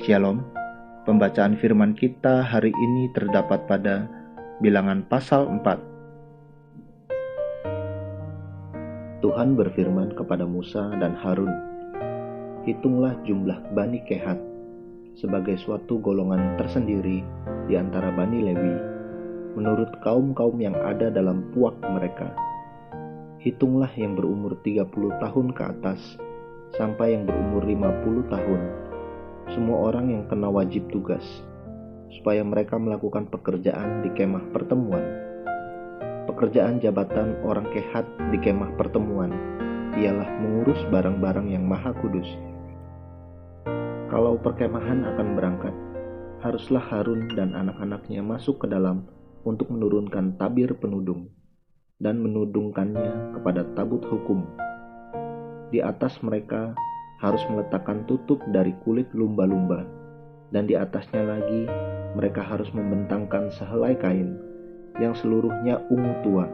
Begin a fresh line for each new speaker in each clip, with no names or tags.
Shalom, pembacaan firman kita hari ini terdapat pada Bilangan pasal 4. Tuhan berfirman kepada Musa dan Harun, "Hitunglah jumlah Bani Kehat sebagai suatu golongan tersendiri di antara Bani Lewi, menurut kaum-kaum yang ada dalam puak mereka. Hitunglah yang berumur 30 tahun ke atas, sampai yang berumur 50 tahun, semua orang yang kena wajib tugas, supaya mereka melakukan pekerjaan di kemah pertemuan. Pekerjaan jabatan orang Kehat di kemah pertemuan ialah mengurus barang-barang yang maha kudus. Kalau perkemahan akan berangkat, haruslah Harun dan anak-anaknya masuk ke dalam untuk menurunkan tabir penudung dan menudungkannya kepada tabut hukum. Di atas mereka harus meletakkan tutup dari kulit lumba-lumba, dan di atasnya lagi mereka harus membentangkan sehelai kain yang seluruhnya ungu tua.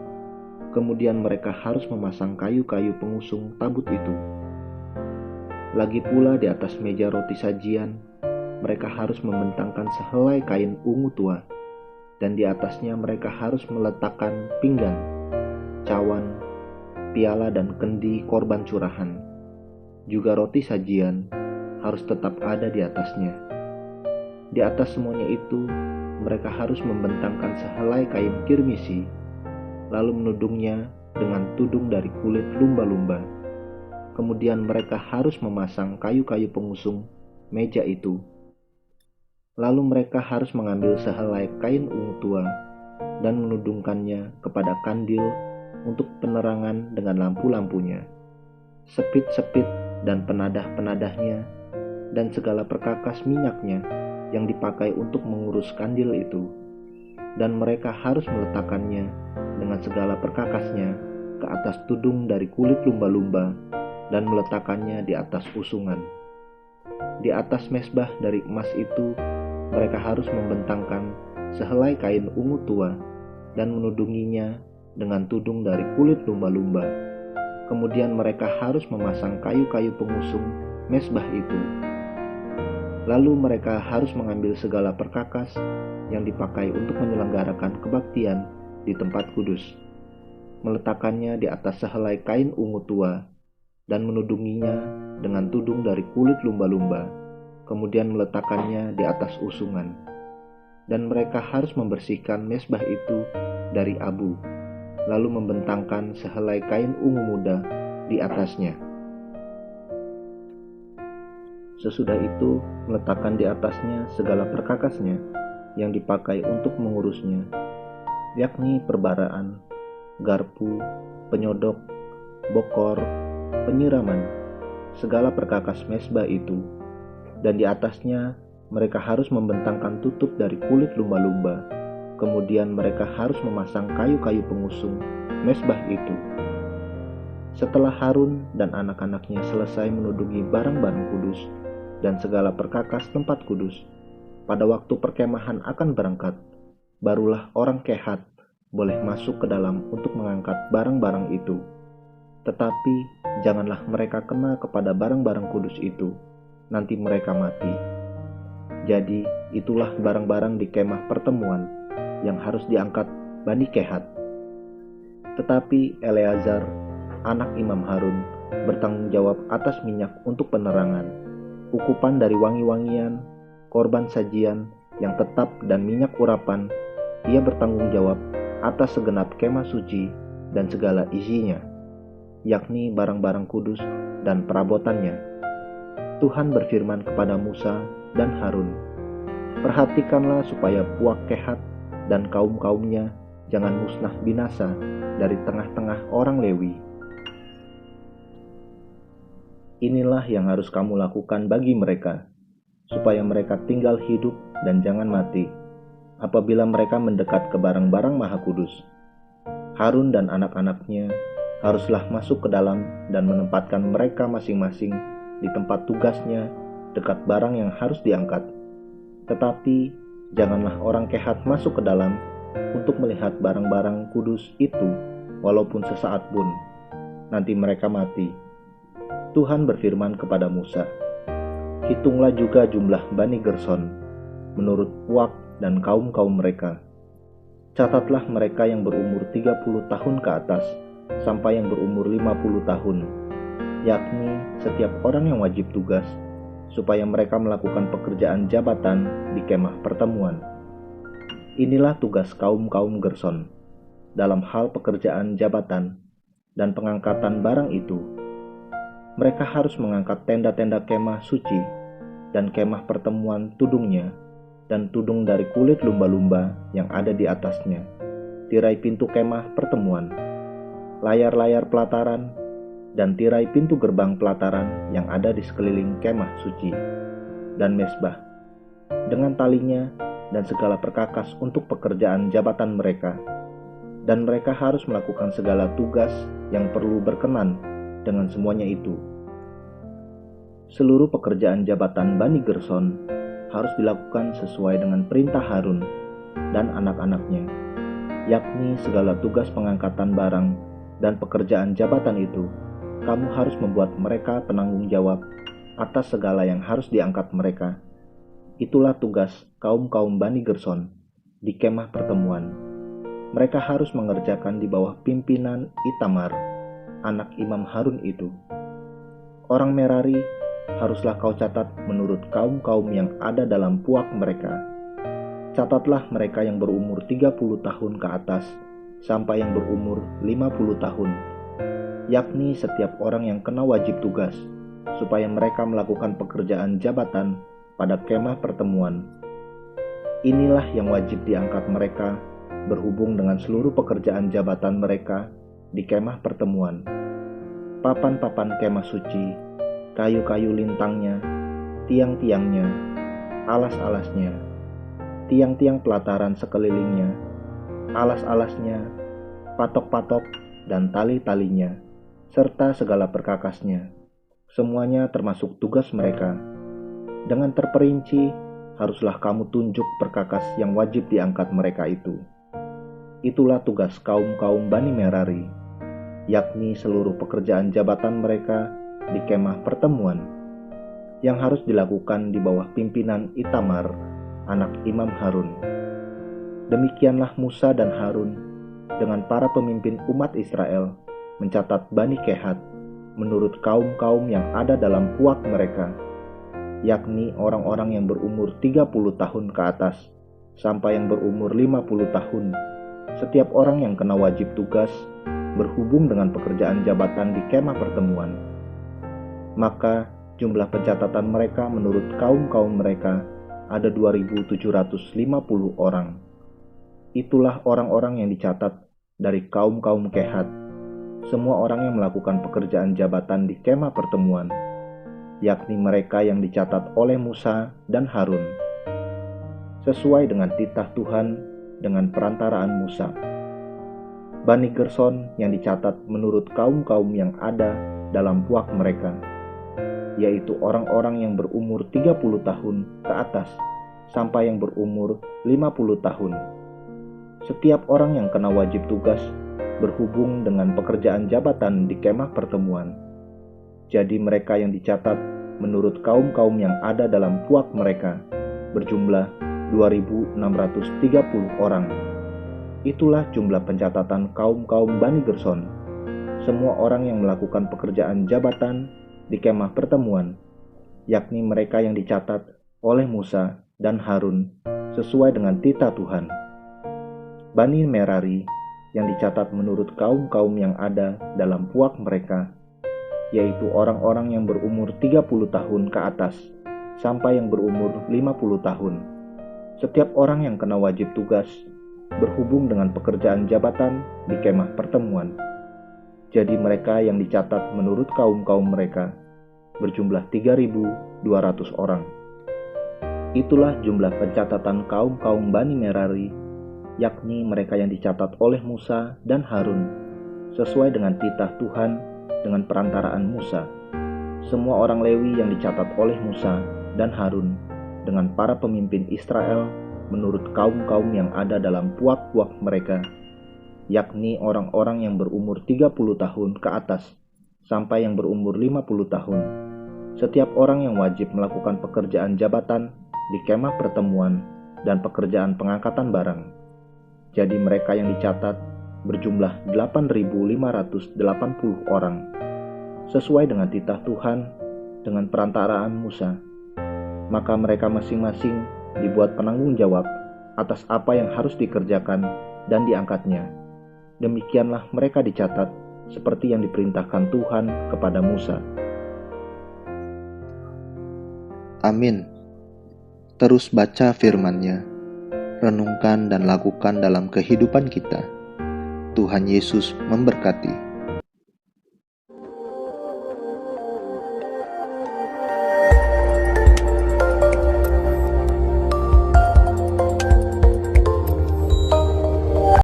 Kemudian mereka harus memasang kayu-kayu pengusung tabut itu. Lagi pula di atas meja roti sajian, mereka harus membentangkan sehelai kain ungu tua, dan di atasnya mereka harus meletakkan pinggan, cawan, piala dan kendi korban curahan. Juga roti sajian harus tetap ada di atasnya. Di atas semuanya itu, mereka harus membentangkan sehelai kain kirmisi, lalu menudungnya dengan tudung dari kulit lumba-lumba. Kemudian mereka harus memasang kayu-kayu pengusung meja itu. Lalu mereka harus mengambil sehelai kain ungu tua dan menudungkannya kepada kandil untuk penerangan dengan lampu-lampunya, sepit-sepit dan penadah-penadahnya, dan segala perkakas minyaknya yang dipakai untuk mengurus kandil itu. Dan mereka harus meletakkannya dengan segala perkakasnya ke atas tudung dari kulit lumba-lumba dan meletakkannya di atas usungan. Di atas mezbah dari emas itu, mereka harus membentangkan sehelai kain ungu tua dan menudunginya dengan tudung dari kulit lumba-lumba. Kemudian mereka harus memasang kayu-kayu pengusung mezbah itu. Lalu mereka harus mengambil segala perkakas yang dipakai untuk menyelenggarakan kebaktian di tempat kudus, meletakkannya di atas sehelai kain ungu tua dan menudunginya dengan tudung dari kulit lumba-lumba, kemudian meletakkannya di atas usungan. Dan mereka harus membersihkan mezbah itu dari abu, lalu membentangkan sehelai kain ungu muda di atasnya. Sesudah itu, meletakkan di atasnya segala perkakasnya yang dipakai untuk mengurusnya, yakni perbaraan, garpu, penyodok, bokor, penyiraman, segala perkakas mezbah itu. Dan di atasnya mereka harus membentangkan tutup dari kulit lumba-lumba. Kemudian mereka harus memasang kayu-kayu pengusung mezbah itu. Setelah Harun dan anak-anaknya selesai menudungi barang-barang kudus dan segala perkakas tempat kudus, pada waktu perkemahan akan berangkat, barulah orang Kehat boleh masuk ke dalam untuk mengangkat barang-barang itu. Tetapi janganlah mereka kena kepada barang-barang kudus itu, nanti mereka mati. Jadi itulah barang-barang di kemah pertemuan yang harus diangkat Bani Kehat. Tetapi Eleazar, anak Imam Harun, bertanggung jawab atas minyak untuk penerangan, ukupan dari wangi-wangian, korban sajian yang tetap dan minyak urapan. Ia bertanggung jawab atas segenap kemah suci dan segala isinya, yakni barang-barang kudus dan perabotannya. Tuhan berfirman kepada Musa dan Harun, "Perhatikanlah supaya puak Kehat dan kaum-kaumnya jangan musnah binasa dari tengah-tengah orang Lewi. Inilah yang harus kamu lakukan bagi mereka, supaya mereka tinggal hidup dan jangan mati, apabila mereka mendekat ke barang-barang maha kudus. Harun dan anak-anaknya haruslah masuk ke dalam dan menempatkan mereka masing-masing di tempat tugasnya dekat barang yang harus diangkat. Tetapi janganlah orang Kehat masuk ke dalam untuk melihat barang-barang kudus itu, walaupun sesaat pun. Nanti mereka mati." Tuhan berfirman kepada Musa, Hitunglah juga jumlah Bani Gerson menurut puak dan kaum-kaum mereka. Catatlah mereka yang berumur 30 tahun ke atas sampai yang berumur 50 tahun, yakni setiap orang yang wajib tugas, supaya mereka melakukan pekerjaan jabatan di kemah pertemuan. Inilah tugas kaum-kaum Gerson dalam hal pekerjaan jabatan dan pengangkatan barang itu. Mereka harus mengangkat tenda-tenda kemah suci dan kemah pertemuan tudungnya dan tudung dari kulit lumba-lumba yang ada di atasnya, tirai pintu kemah pertemuan, layar-layar pelataran, dan tirai pintu gerbang pelataran yang ada di sekeliling kemah suci, dan mesbah, dengan talinya dan segala perkakas untuk pekerjaan jabatan mereka. Dan mereka harus melakukan segala tugas yang perlu berkenan dengan semuanya itu. Seluruh pekerjaan jabatan Bani Gerson harus dilakukan sesuai dengan perintah Harun dan anak-anaknya, yakni segala tugas pengangkatan barang dan pekerjaan jabatan itu. Kamu harus membuat mereka penanggung jawab atas segala yang harus diangkat mereka. Itulah tugas kaum-kaum Bani Gerson di kemah pertemuan. Mereka harus mengerjakan di bawah pimpinan Itamar, anak Imam Harun itu. Orang Merari haruslah kau catat menurut kaum-kaum yang ada dalam puak mereka. Catatlah mereka yang berumur 30 tahun ke atas sampai yang berumur 50 tahun, yakni setiap orang yang kena wajib tugas, supaya mereka melakukan pekerjaan jabatan pada kemah pertemuan. Inilah yang wajib diangkat mereka berhubung dengan seluruh pekerjaan jabatan mereka di kemah pertemuan: papan-papan kemah suci, kayu-kayu lintangnya, tiang-tiangnya, alas-alasnya, tiang-tiang pelataran sekelilingnya, alas-alasnya, patok-patok dan tali-talinya, serta segala perkakasnya. Semuanya termasuk tugas mereka. Dengan terperinci, haruslah kamu tunjuk perkakas yang wajib diangkat mereka itu. Itulah tugas kaum-kaum Bani Merari, yakni seluruh pekerjaan jabatan mereka di kemah pertemuan, yang harus dilakukan di bawah pimpinan Itamar, anak Imam Harun. Demikianlah Musa dan Harun dengan para pemimpin umat Israel mencatat Bani Kehat menurut kaum-kaum yang ada dalam puak mereka, yakni orang-orang yang berumur 30 tahun ke atas sampai yang berumur 50 tahun, setiap orang yang kena wajib tugas berhubung dengan pekerjaan jabatan di kemah pertemuan. Maka jumlah pencatatan mereka menurut kaum-kaum mereka ada 2.750 orang. Itulah orang-orang yang dicatat dari kaum-kaum Kehat, semua orang yang melakukan pekerjaan jabatan di kemah pertemuan, yakni mereka yang dicatat oleh Musa dan Harun, sesuai dengan titah Tuhan dengan perantaraan Musa. Bani Gerson yang dicatat menurut kaum-kaum yang ada dalam puak mereka, yaitu orang-orang yang berumur 30 tahun ke atas sampai yang berumur 50 tahun. Setiap orang yang kena wajib tugas berhubung dengan pekerjaan jabatan di kemah pertemuan. Jadi mereka yang dicatat menurut kaum-kaum yang ada dalam puak mereka berjumlah 2.630 orang. Itulah jumlah pencatatan kaum-kaum Bani Gerson, semua orang yang melakukan pekerjaan jabatan di kemah pertemuan, yakni mereka yang dicatat oleh Musa dan Harun sesuai dengan titah Tuhan. Bani Merari yang dicatat menurut kaum-kaum yang ada dalam puak mereka, yaitu orang-orang yang berumur 30 tahun ke atas sampai yang berumur 50 tahun. Setiap orang yang kena wajib tugas berhubung dengan pekerjaan jabatan di kemah pertemuan. Jadi mereka yang dicatat menurut kaum-kaum mereka berjumlah 3.200 orang. Itulah jumlah pencatatan kaum-kaum Bani Merari, yakni mereka yang dicatat oleh Musa dan Harun sesuai dengan titah Tuhan dengan perantaraan Musa. Semua orang Lewi yang dicatat oleh Musa dan Harun dengan para pemimpin Israel menurut kaum-kaum yang ada dalam puak-puak mereka, yakni orang-orang yang berumur 30 tahun ke atas sampai yang berumur 50 tahun. Setiap orang yang wajib melakukan pekerjaan jabatan di kemah pertemuan dan pekerjaan pengangkatan barang. Jadi mereka yang dicatat berjumlah 8.580 orang, sesuai dengan titah Tuhan dengan perantaraan Musa. Maka mereka masing-masing dibuat penanggung jawab atas apa yang harus dikerjakan dan diangkatnya. Demikianlah mereka dicatat seperti yang diperintahkan Tuhan kepada Musa.
Amin. Terus baca firman-Nya, renungkan dan lakukan dalam kehidupan kita. Tuhan Yesus memberkati.